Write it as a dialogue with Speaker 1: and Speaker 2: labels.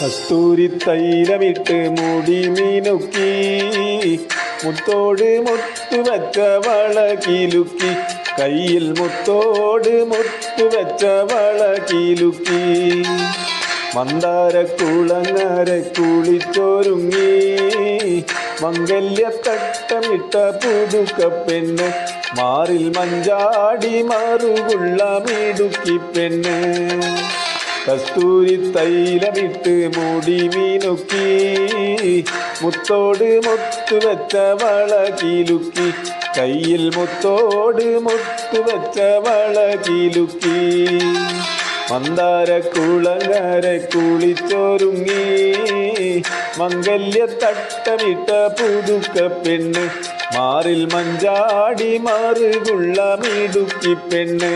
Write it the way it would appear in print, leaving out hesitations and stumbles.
Speaker 1: കസ്തൂരി തൈലമിട്ട് മുടി മിനുക്കി മുത്തോട് മുത്തു വെച്ച വള കിലുക്കി കയ്യിൽ മുത്തോട് മുത്തു വെച്ച വള കിലുക്കി മന്ദാര കുളങ്ങര കുളിച്ചൊരുങ്ങി മംഗല്യത്തട്ടമിട്ട പുതുക്കപ്പെണ്ണ് മാറിൽ മഞ്ചാടി മറുകുള്ള മിടുക്കി പെണ്ണ് കസ്തൂരി തൈലമിട്ട് മുടി മിനുക്കി മുത്തോട് മുത്തു വെച്ച വള കിലുക്കി കയ്യിൽ മുത്തോട് മുത്തു വെച്ച വള കിലുക്കി മന്ദാര കുളങ്ങര കുളിച്ചൊരുങ്ങി മംഗല്യത്തട്ടമിട്ട പുതുക്ക പെണ്ണ് മാറിൽ മഞ്ചാടി മറുകുള്ള മിടുക്കി പെണ്ണ്.